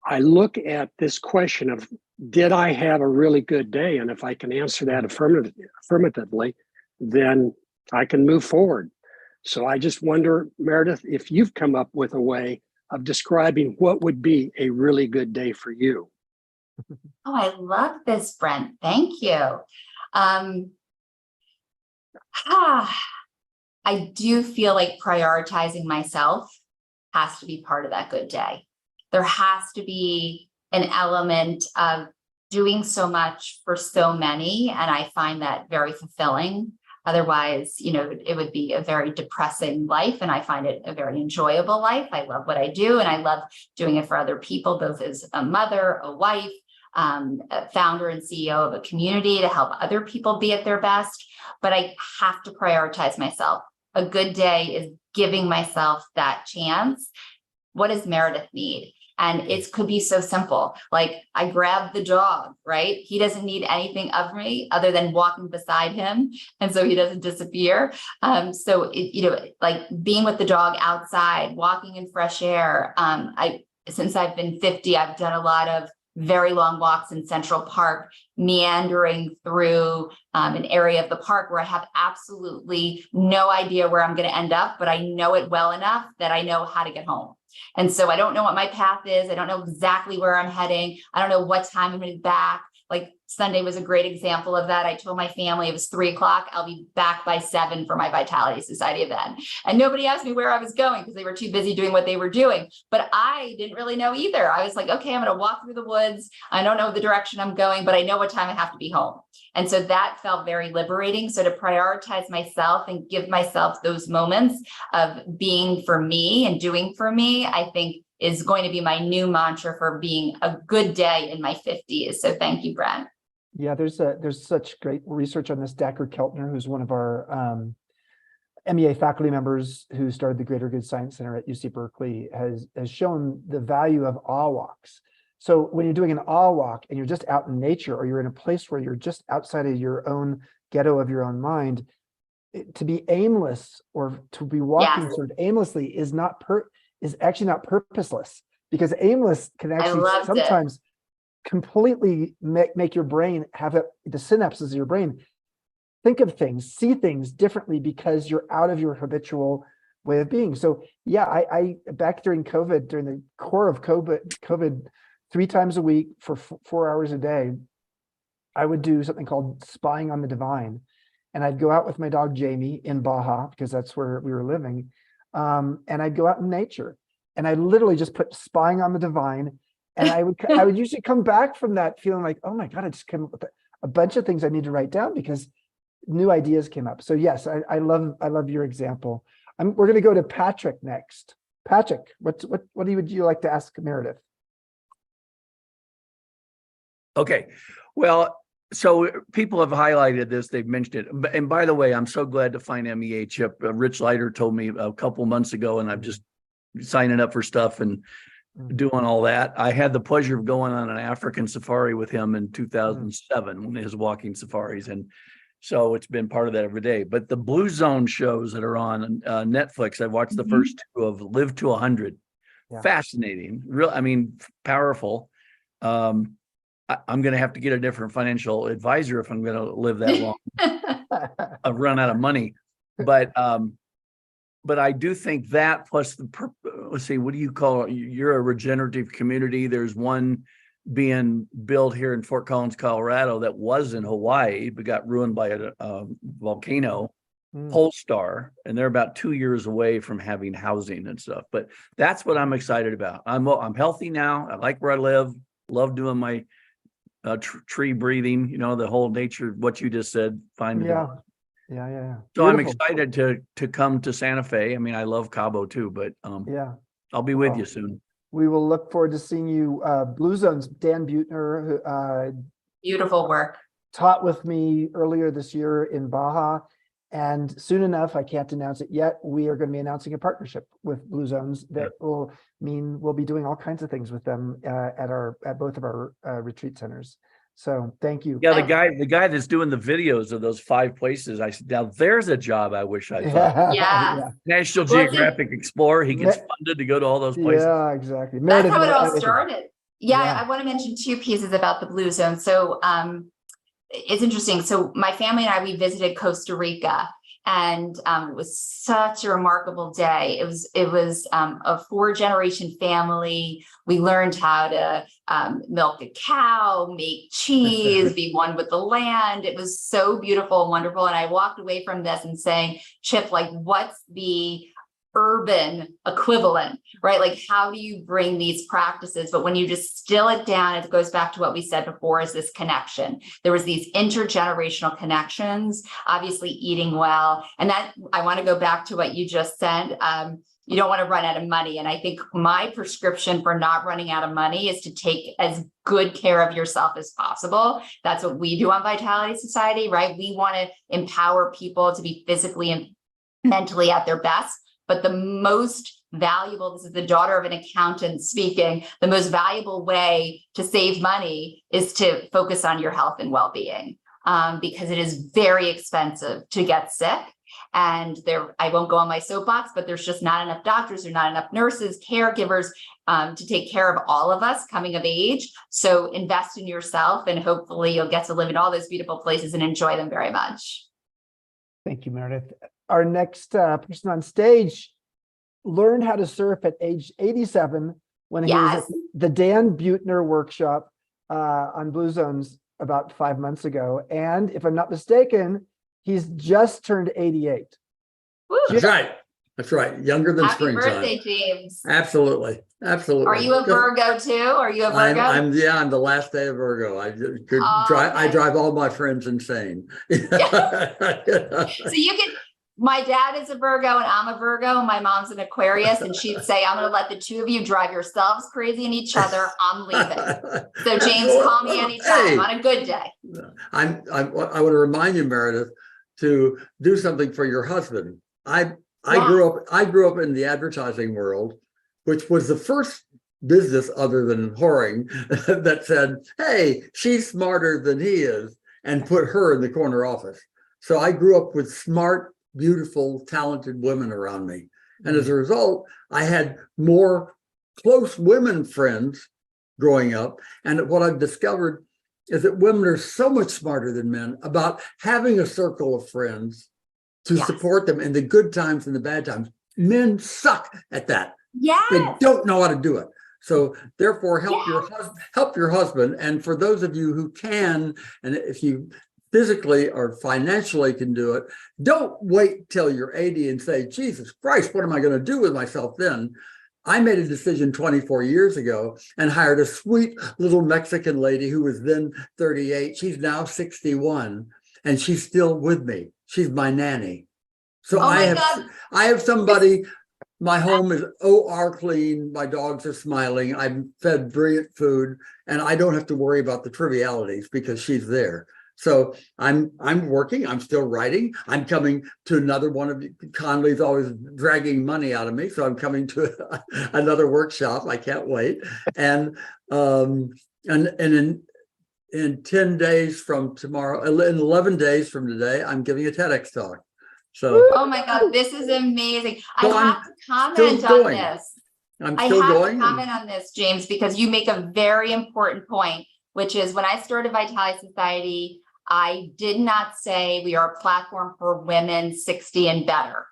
I look at this question of, did I have a really good day? And if I can answer that affirmatively, then I can move forward. So I just wonder, Meredith, if you've come up with a way of describing what would be a really good day for you. Oh, I love this, Brent. Thank you. I do feel like prioritizing myself has to be part of that good day. There has to be an element of doing so much for so many, and I find that very fulfilling. Otherwise, it would be a very depressing life, and I find it a very enjoyable life. I love what I do, and I love doing it for other people, both as a mother, a wife, a founder and CEO of a community to help other people be at their best. But I have to prioritize myself. A good day is giving myself that chance. What does Meredith need? And it could be so simple. Like, I grab the dog, right? He doesn't need anything of me other than walking beside him. And so he doesn't disappear. Like being with the dog outside, walking in fresh air. Since I've been 50, I've done a lot of very long walks in Central Park, meandering through an area of the park where I have absolutely no idea where I'm going to end up, but I know it well enough that I know how to get home. And so I don't know what my path is. I don't know exactly where I'm heading. I don't know what time I'm going to be back. Like Sunday was a great example of that. I told my family it was 3 o'clock. I'll be back by 7 for my Vitality Society event. And nobody asked me where I was going because they were too busy doing what they were doing. But I didn't really know either. I was like, okay, I'm going to walk through the woods. I don't know the direction I'm going, but I know what time I have to be home. And so that felt very liberating. So to prioritize myself and give myself those moments of being for me and doing for me, I think is going to be my new mantra for being a good day in my 50s. So thank you, Brent. Yeah, there's such great research on this. Dacker Keltner, who's one of our MEA faculty members who started the Greater Good Science Center at UC Berkeley, has shown the value of awe walks. So when you're doing an awe walk and you're just out in nature, or you're in a place where you're just outside of your own ghetto of your own mind, to be aimless or to be walking sort of aimlessly is actually not purposeless, because aimless can actually sometimes completely make your brain have the synapses of your brain think of things, see things differently, because you're out of your habitual way of being. So yeah, I back during COVID, during the core of COVID, 3 times a week for 4 hours a day, I would do something called Spying on the Divine. And I'd go out with my dog, Jamie, in Baja, because that's where we were living. And I'd go out in nature, and I literally just put Spying on the Divine. And I would usually come back from that feeling like, oh my God, I just came up with a bunch of things I need to write down because new ideas came up. So yes, I love your example. We're going to go to Patrick next. Patrick, what would you like to ask Meredith? Okay, well, so people have highlighted this, they've mentioned it. And by the way, I'm so glad to find MEA, Chip. Rich Leiter told me a couple months ago, and I'm just signing up for stuff and doing all that. I had the pleasure of going on an African safari with him in 2007, one of his walking safaris. And so it's been part of that every day. But the Blue Zone shows that are on Netflix, I watched the first 2 of Live to 100. Yeah. Fascinating, powerful. I'm going to have to get a different financial advisor if I'm going to live that long. I've run out of money, but I do think that plus let's see, what do you call it? You're a regenerative community. There's one being built here in Fort Collins, Colorado, that was in Hawaii, but got ruined by a volcano, Polestar, and they're about 2 years away from having housing and stuff. But that's what I'm excited about. I'm healthy now. I like where I live. Love doing my tree breathing, you know, the whole nature, what you just said, find the Yeah. divine. Yeah. So I'm Beautiful. excited to come to Santa Fe. I mean, I love Cabo too, but Yeah. I'll be with Well, you soon. We will look forward to seeing you. Blue Zones, Dan Buettner, who Beautiful work. taught with me earlier this year in Baja. And soon enough, I can't announce it yet, we are going to be announcing a partnership with Blue Zones that will mean we'll be doing all kinds of things with them at both of our retreat centers. So thank you. Yeah, the guy that's doing the videos of those 5 places, I said, now there's a job I wish I thought. Yeah. National Well, Geographic Explorer, he gets funded to go to all those places. Yeah, exactly. That's Meredith, how it all everything. started. Yeah, Yeah. I want to mention 2 pieces about the Blue Zone. So it's interesting. So my family and I, we visited Costa Rica, and it was such a remarkable day. It was a 4-generation family. We learned how to milk a cow, make cheese, be one with the land. It was so beautiful and wonderful. And I walked away from this and saying, Chip, like, what's the urban equivalent, right? Like, how do you bring these practices? But when you distill it down, it goes back to what we said before, is this connection. There was these intergenerational connections, obviously eating well. And that, I want to go back to what you just said. You don't want to run out of money. And I think my prescription for not running out of money is to take as good care of yourself as possible. That's what we do on Vitality Society, right? We want to empower people to be physically and mentally at their best. But the most valuable, this is the daughter of an accountant speaking, the most valuable way to save money is to focus on your health and well-being, because it is very expensive to get sick. And I won't go on my soapbox, but there's just not enough doctors, there's not enough nurses, caregivers to take care of all of us coming of age. So invest in yourself, and hopefully you'll get to live in all those beautiful places and enjoy them very much. Thank you, Meredith. Our next person on stage learned how to surf at age 87 when he was at the Dan Buettner workshop on Blue Zones about 5 months ago. And if I'm not mistaken, he's just turned 88. Woo. That's right. That's right. Younger than Happy springtime. birthday, James. Absolutely. Absolutely. Are you a Virgo too? Are you a Virgo? I'm the last day of Virgo. I drive all my friends insane. So you can, my dad is a Virgo and I'm a Virgo, and my mom's an Aquarius, and she'd say, I'm going to let the 2 of you drive yourselves crazy and each other. I'm leaving. So James, call me anytime on a good day. I want to remind you, Meredith, to do something for your husband. I grew up in the advertising world, which was the first business other than whoring that said, hey, she's smarter than he is, and put her in the corner office. So I grew up with smart, beautiful, talented women around me. And as a result, I had more close women friends growing up. And what I've discovered is that women are so much smarter than men about having a circle of friends to support them in the good times and the bad times. Men suck at that. They don't know how to do it. So therefore, help your husband. And for those of you who can, and if you physically or financially can do it, don't wait till you're 80 and say, Jesus Christ, what am I going to do with myself then? I made a decision 24 years ago and hired a sweet little Mexican lady who was then 38. She's now 61, and she's still with me. She's my nanny. So I have somebody. My home is OR clean. My dogs are smiling. I'm fed brilliant food, and I don't have to worry about the trivialities because she's there. So I'm working. I'm still writing. I'm coming to another one of you. Conley's always dragging money out of me, so I'm coming to another workshop. I can't wait. And in 10 days from tomorrow, in 11 days from today, I'm giving a TEDx talk. So, oh my God, this is amazing. So I have to comment on this. I'm still going. To comment on this, James, because you make a very important point, which is when I started Vitality Society, I did not say we are a platform for women 60 and better.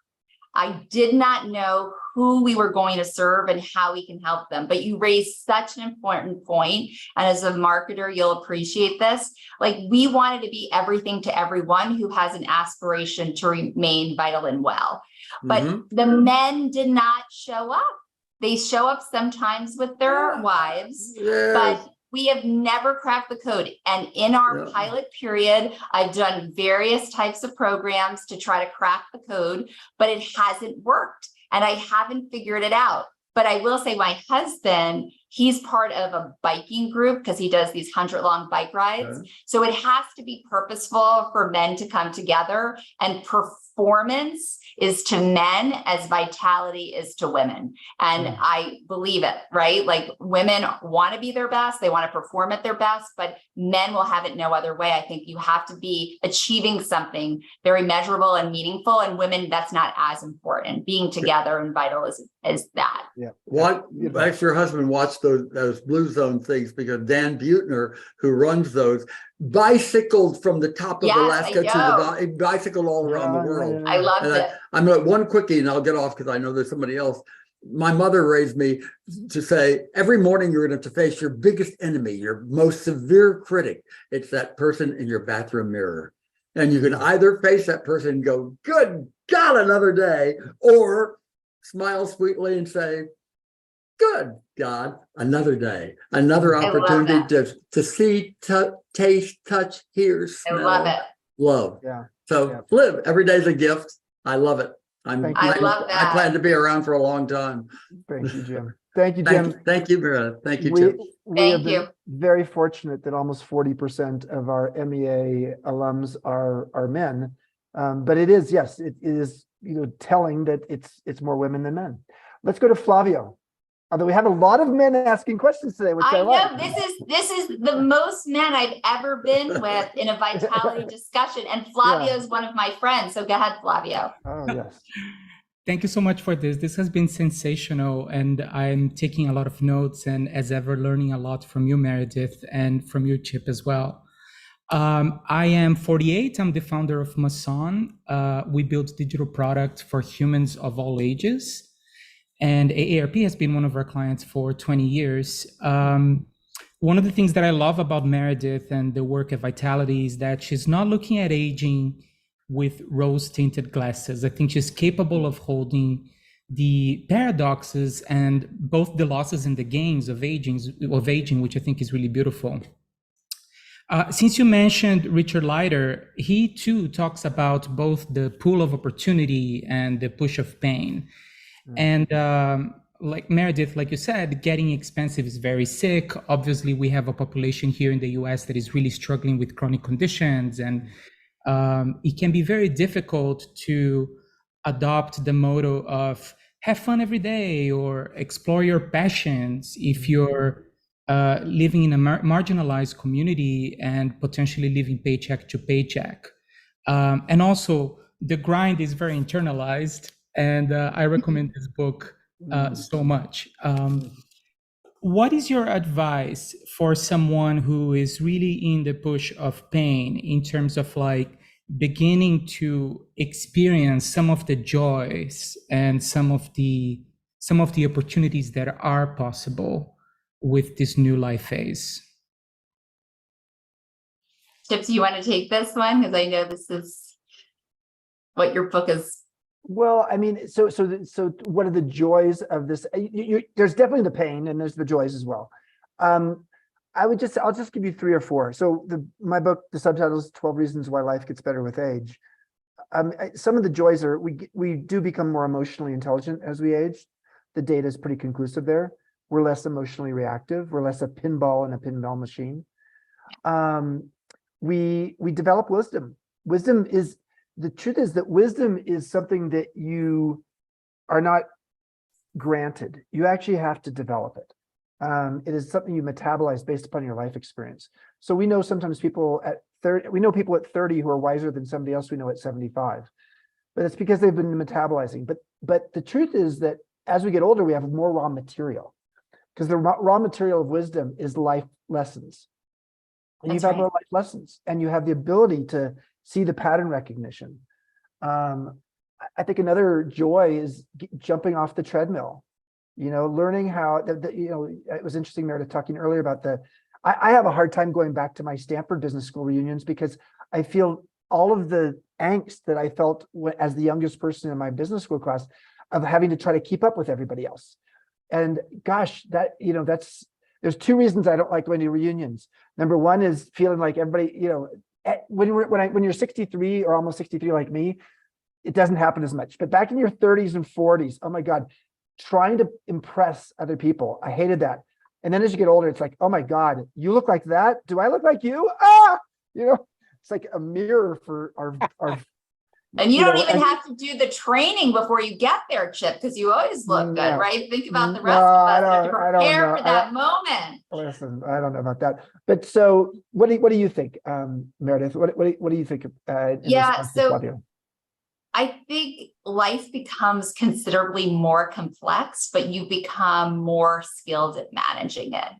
I did not know who we were going to serve and how we can help them. But you raised such an important point. And as a marketer, you'll appreciate this. Like, we wanted to be everything to everyone who has an aspiration to remain vital and well. But the men did not show up. They show up sometimes with their wives, but We have never cracked the code. And in our pilot period, I've done various types of programs to try to crack the code, but it hasn't worked. And I haven't figured it out. But I will say my husband, he's part of a biking group because he does these 100-long bike rides. So it has to be purposeful for men to come together, and performance is to men as vitality is to women. And I believe it, right? Like women want to be their best. They want to perform at their best, but men will have it no other way. I think you have to be achieving something very measurable and meaningful, and women, that's not as important. Being together and vital is that. Yeah. What makes your husband watch those Blue Zone things, because Dan Buettner, who runs those, bicycled from the top of Alaska to the bicycled all around the world. I loved it. I'm at one quickie and I'll get off because I know there's somebody else. My mother raised me to say, every morning you're going to face your biggest enemy, your most severe critic. It's that person in your bathroom mirror. And you can either face that person and go, good God, another day, or smile sweetly and say, good God, another day, another opportunity to see, taste, touch, hear, smell. I love it. Love. Yeah. So live. Every day's a gift. I love it. I love that. I plan to be around for a long time. Thank you, Jim. Thank you, Jim. Thank you, Meredith. Thank you, Jim. We have been very fortunate that almost 40% of our MEA alums are men. But it is, yes, it is, telling that it's more women than men. Let's go to Flavio. Although we have a lot of men asking questions today, which I love. This is the most men I've ever been with in a vitality discussion. And Flavio is one of my friends. So go ahead, Flavio. Oh, yes. Thank you so much for this. This has been sensational, and I'm taking a lot of notes, and as ever, learning a lot from you, Meredith, and from you, Chip, as well. I am 48. I'm the founder of Mason. We build digital products for humans of all ages. And AARP has been one of our clients for 20 years. One of the things that I love about Meredith and the work at Vitality is that she's not looking at aging with rose-tinted glasses. I think she's capable of holding the paradoxes and both the losses and the gains of aging, which I think is really beautiful. Since you mentioned Richard Leider, he too talks about both the pool of opportunity and the push of pain. And like Meredith, like you said, getting expensive is very sick. Obviously, we have a population here in the US that is really struggling with chronic conditions. And it can be very difficult to adopt the motto of have fun every day or explore your passions if you're living in a marginalized community and potentially living paycheck to paycheck. And also, the grind is very internalized. And I recommend this book so much. What is your advice for someone who is really in the push of pain in terms of like beginning to experience some of the joys and some of the opportunities that are possible with this new life phase? Chips, you want to take this one? Because I know this is what your book is. Well, I mean, so what are the joys of this? There's definitely the pain, and there's the joys as well. I'll just give you 3 or 4. So my book, the subtitle is 12 Reasons Why Life Gets Better with Age. Some of the joys are we do become more emotionally intelligent as we age. The data is pretty conclusive there. We're less emotionally reactive. We're less a pinball in a pinball machine. We develop wisdom. The truth is that wisdom is something that you are not granted. You actually have to develop it. It is something you metabolize based upon your life experience. So we know sometimes people at 30 who are wiser than somebody else we know at 75, but it's because they've been metabolizing. But the truth is that as we get older, we have more raw material, because the raw material of wisdom is life lessons. And you've had more life lessons, and you have the ability to see the pattern recognition. I think another joy is jumping off the treadmill, learning how, it was interesting, Meredith, talking earlier about I have a hard time going back to my Stanford Business School reunions because I feel all of the angst that I felt as the youngest person in my business school class of having to try to keep up with everybody else. And gosh, that's There's two reasons I don't like going to reunions. Number one is feeling like everybody, when you're 63 or almost 63 like me, it doesn't happen as much. But back in your 30s and 40s, oh my God, trying to impress other people. I hated that. And then as you get older, it's like, oh my God, you look like that. Do I look like you? It's like a mirror for our and you don't even have to do the training before you get there, Chip, because you always look good, right? Think about the rest of us that have to prepare for that moment. Listen, I don't know about that. But so what do you think, Meredith? What do you think? So I think life becomes considerably more complex, but you become more skilled at managing it.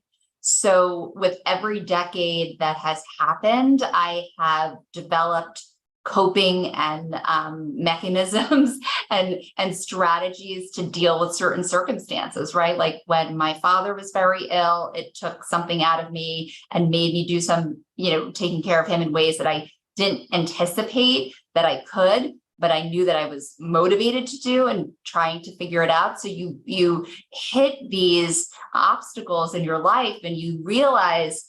So with every decade that has happened, I have developed coping and mechanisms and strategies to deal with certain circumstances, right? Like when my father was very ill, it took something out of me and made me do some, taking care of him in ways that I didn't anticipate that I could, but I knew that I was motivated to do and trying to figure it out. So you hit these obstacles in your life and you realize,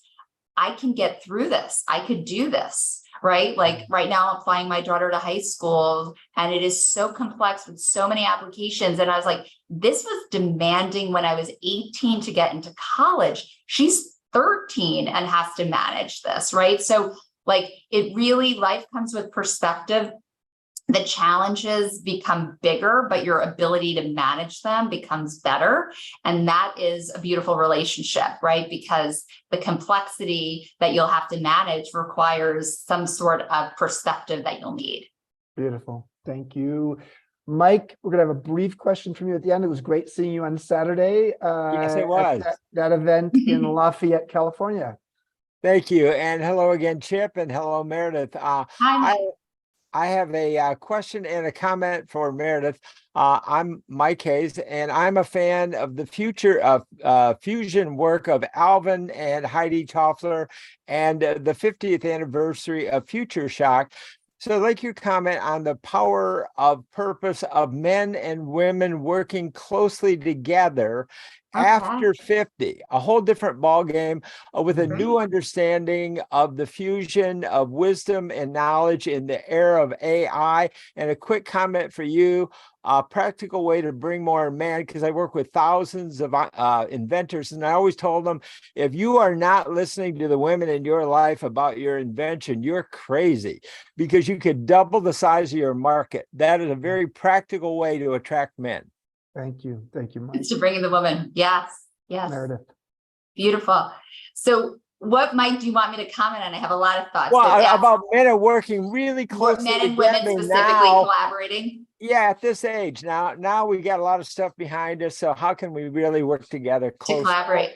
I can get through this. I could do this, right? Like right now I'm flying my daughter to high school and it is so complex with so many applications. And I was like, this was demanding when I was 18 to get into college. She's 13 and has to manage this, right? So like it really, life comes with perspective. The challenges become bigger, but your ability to manage them becomes better. And that is a beautiful relationship, right? Because the complexity that you'll have to manage requires some sort of perspective that you'll need. Beautiful. Thank you. Mike, we're going to have a brief question from you at the end. It was great seeing you on Saturday. Yes, it was. At that event in Lafayette, California. Thank you. And hello again, Chip, and hello, Meredith. Hi, Mike. I have a question and a comment for Meredith. I'm Mike Hayes, and I'm a fan of the future of fusion work of Alvin and Heidi Toffler and the 50th anniversary of Future Shock. So I'd like your comment on the power of purpose of men and women working closely together after 50, a whole different ballgame with a new understanding of the fusion of wisdom and knowledge in the era of AI. And a quick comment for you, a practical way to bring more men, because I work with thousands of inventors, and I always told them, if you are not listening to the women in your life about your invention, you're crazy, because you could double the size of your market. That is a very practical way to attract men. Thank you. Thank you, Mike. It's to bring in the woman. Yes. Meredith. Beautiful. So what, Mike, do you want me to comment on? I have a lot of thoughts. Well, about men are working really closely men and women specifically collaborating. Yeah, at this age. Now we got a lot of stuff behind us. So how can we really work together closely? To collaborate.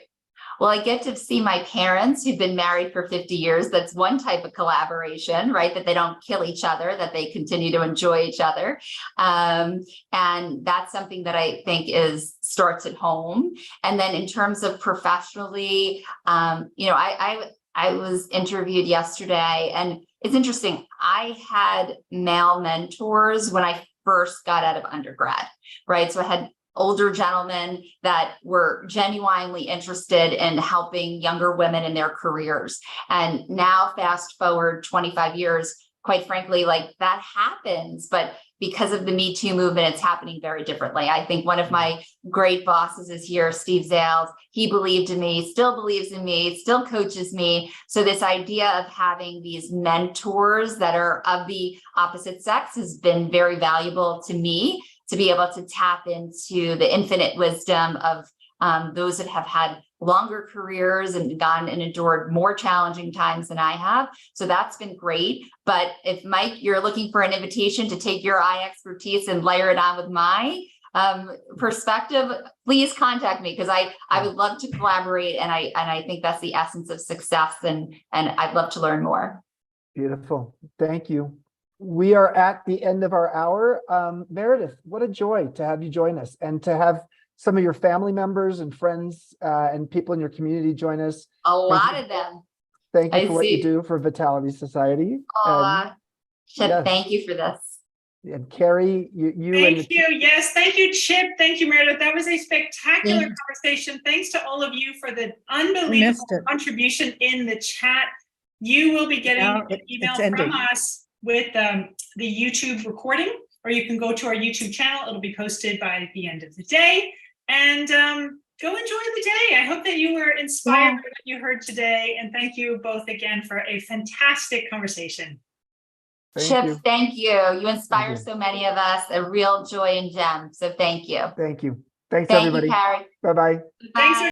Well, I get to see my parents who've been married for 50 years. That's one type of collaboration, right? That they don't kill each other, that they continue to enjoy each other. And that's something that I think starts at home. And then in terms of professionally, I was interviewed yesterday, and it's interesting. I had male mentors when I first got out of undergrad, right? So I had older gentlemen that were genuinely interested in helping younger women in their careers. And now fast forward 25 years, quite frankly, like that happens, but because of the Me Too movement, it's happening very differently. I think one of my great bosses is here, Steve Zales. He believed in me, still believes in me, still coaches me. So this idea of having these mentors that are of the opposite sex has been very valuable to me, to be able to tap into the infinite wisdom of those that have had longer careers and gone and endured more challenging times than I have. So that's been great. But if, Mike, you're looking for an invitation to take your eye expertise and layer it on with my perspective, please contact me, because I would love to collaborate. And I think that's the essence of success. And I'd love to learn more. Beautiful. Thank you. We are at the end of our hour. Meredith, what a joy to have you join us, and to have some of your family members and friends and people in your community join us. A lot of them. Thank you for what you do for Vitality Society. Chip, thank you for this. And Carrie, you and Thank you. Yes, thank you, Chip. Thank you, Meredith. That was a spectacular Thank you. conversation. Thanks to all of you for the missed unbelievable it. contribution in the chat. You will be getting Now an email it's ending. from us with the YouTube recording, or you can go to our YouTube channel. It'll be posted by the end of the day. And go enjoy the day. I hope that you were inspired by what you heard today. And thank you both again for a fantastic conversation. Chip, thank you. You inspire you. so many of us, a real joy and gem. So thank you. Thank you. Thanks, Thank everybody. you, Carrie. Bye-bye. Thanks, Bye.